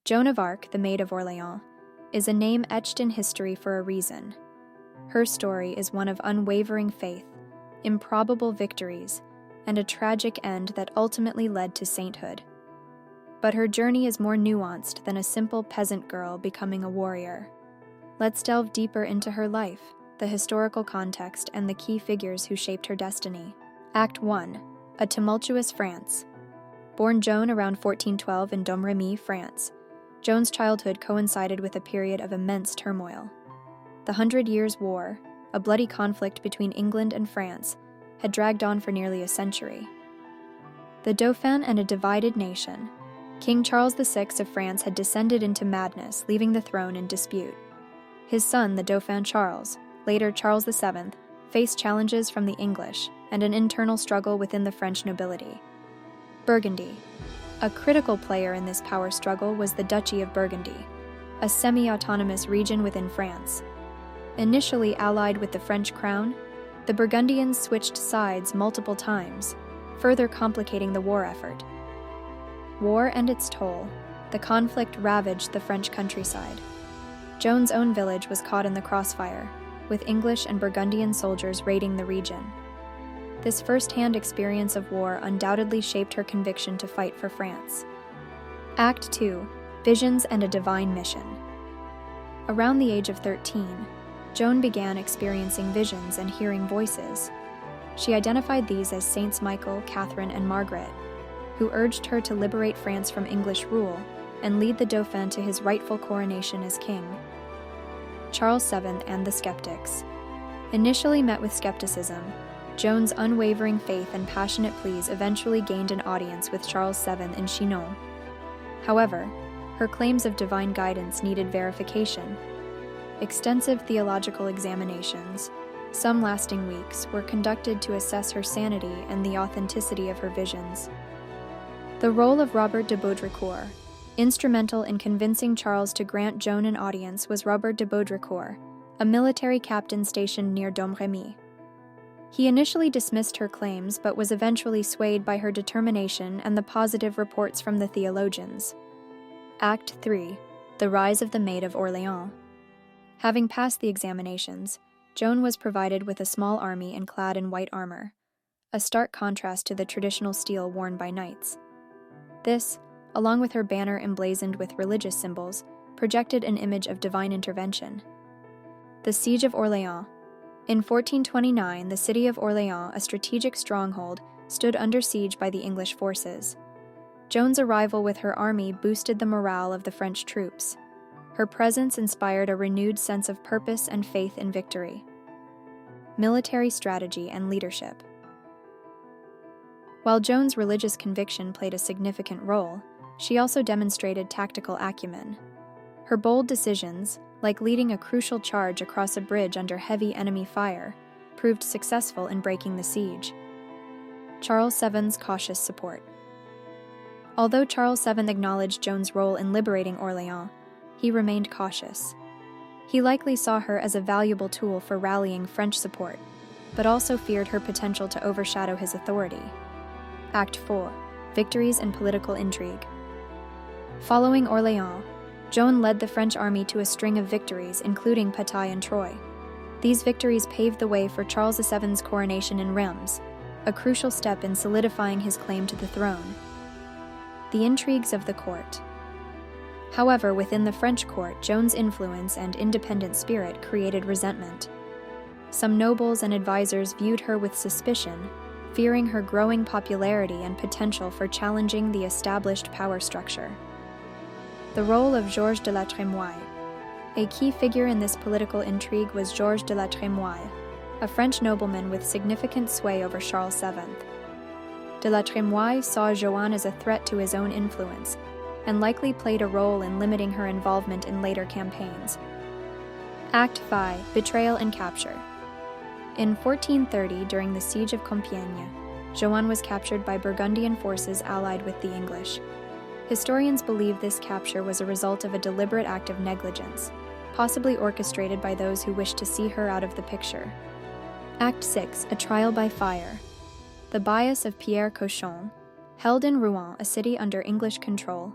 Joan of Arc, the Maid of Orléans, is a name etched in history for a reason. Her story is one of unwavering faith, improbable victories, and a tragic end that ultimately led to sainthood. But her journey is more nuanced than a simple peasant girl becoming a warrior. Let's delve deeper into her life, the historical context, and the key figures who shaped her destiny. Act 1. A tumultuous France. Born Joan around 1412 in Domremy, France, Joan's childhood coincided with a period of immense turmoil. The 100 Years' War, a bloody conflict between England and France, had dragged on for nearly a century. The Dauphin and a divided nation, King Charles VI of France had descended into madness, leaving the throne in dispute. His son, the Dauphin Charles, later Charles VII, faced challenges from the English and an internal struggle within the French nobility. Burgundy. A critical player in this power struggle was the Duchy of Burgundy, a semi-autonomous region within France. Initially allied with the French crown, the Burgundians switched sides multiple times, further complicating the war effort. War and its toll, the conflict ravaged the French countryside. Joan's own village was caught in the crossfire, with English and Burgundian soldiers raiding the region. This first-hand experience of war undoubtedly shaped her conviction to fight for France. Act 2. Visions and a divine mission. Around the age of 13, Joan began experiencing visions and hearing voices. She identified these as Saints Michael, Catherine, and Margaret, who urged her to liberate France from English rule and lead the Dauphin to his rightful coronation as king. Charles VII and the skeptics. Initially met with skepticism, Joan's unwavering faith and passionate pleas eventually gained an audience with Charles VII in Chinon. However, her claims of divine guidance needed verification. Extensive theological examinations, some lasting weeks, were conducted to assess her sanity and the authenticity of her visions. The role of Robert de Baudricourt, instrumental in convincing Charles to grant Joan an audience, was Robert de Baudricourt, a military captain stationed near Domremy. He initially dismissed her claims but was eventually swayed by her determination and the positive reports from the theologians. Act 3. The Rise of the Maid of Orléans. Having passed the examinations, Joan was provided with a small army and clad in white armor, a stark contrast to the traditional steel worn by knights. This, along with her banner emblazoned with religious symbols, projected an image of divine intervention. The Siege of Orléans. In 1429, the city of Orléans, a strategic stronghold, stood under siege by the English forces. Joan's arrival with her army boosted the morale of the French troops. Her presence inspired a renewed sense of purpose and faith in victory. Military strategy and leadership. While Joan's religious conviction played a significant role, she also demonstrated tactical acumen. Her bold decisions, like leading a crucial charge across a bridge under heavy enemy fire, proved successful in breaking the siege. Charles VII's cautious support. Although Charles VII acknowledged Joan's role in liberating Orléans, he remained cautious. He likely saw her as a valuable tool for rallying French support, but also feared her potential to overshadow his authority. Act 4. Victories and political intrigue. Following Orléans, Joan led the French army to a string of victories, including Patay and Troyes. These victories paved the way for Charles VII's coronation in Reims, a crucial step in solidifying his claim to the throne. The intrigues of the court. However, within the French court, Joan's influence and independent spirit created resentment. Some nobles and advisors viewed her with suspicion, fearing her growing popularity and potential for challenging the established power structure. The role of Georges de la Trémoille. A key figure in this political intrigue was Georges de la Trémoille, a French nobleman with significant sway over Charles VII. De la Trémoille saw Joan as a threat to his own influence, and likely played a role in limiting her involvement in later campaigns. Act 5. Betrayal and capture. In 1430, during the Siege of Compiègne, Joan was captured by Burgundian forces allied with the English. Historians believe this capture was a result of a deliberate act of negligence, possibly orchestrated by those who wished to see her out of the picture. Act 6. A trial by fire. The bias of Pierre Cochon. Held in Rouen, a city under English control,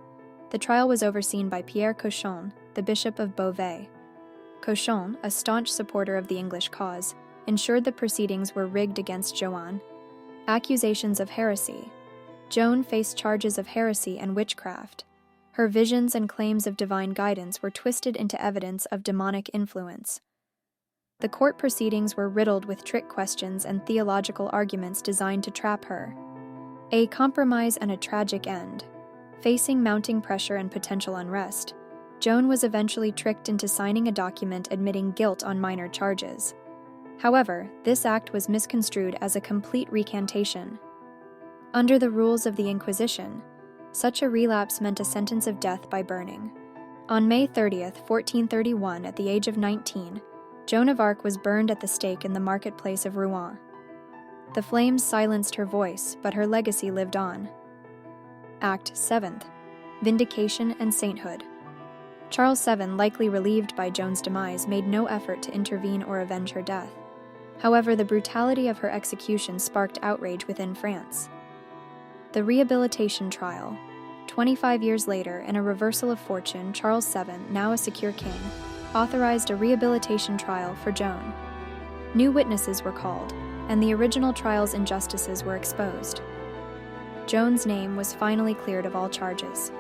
The trial was overseen by Pierre Cochon, the Bishop of Beauvais. Cochon, a staunch supporter of the English cause, ensured the proceedings were rigged against Joan. Accusations of heresy. Joan faced charges of heresy and witchcraft. Her visions and claims of divine guidance were twisted into evidence of demonic influence. The court proceedings were riddled with trick questions and theological arguments designed to trap her. A compromise and a tragic end. Facing mounting pressure and potential unrest, Joan was eventually tricked into signing a document admitting guilt on minor charges. However, this act was misconstrued as a complete recantation. Under the rules of the Inquisition, such a relapse meant a sentence of death by burning. On May 30th, 1431, at the age of 19, Joan of Arc was burned at the stake in the marketplace of Rouen. The flames silenced her voice, but her legacy lived on. Act 7th. Vindication and Sainthood. Charles VII, likely relieved by Joan's demise, made no effort to intervene or avenge her death. However, the brutality of her execution sparked outrage within France. The Rehabilitation Trial. 25 years later, in a reversal of fortune, Charles VII, now a secure king, authorized a rehabilitation trial for Joan. New witnesses were called, and the original trial's injustices were exposed. Joan's name was finally cleared of all charges.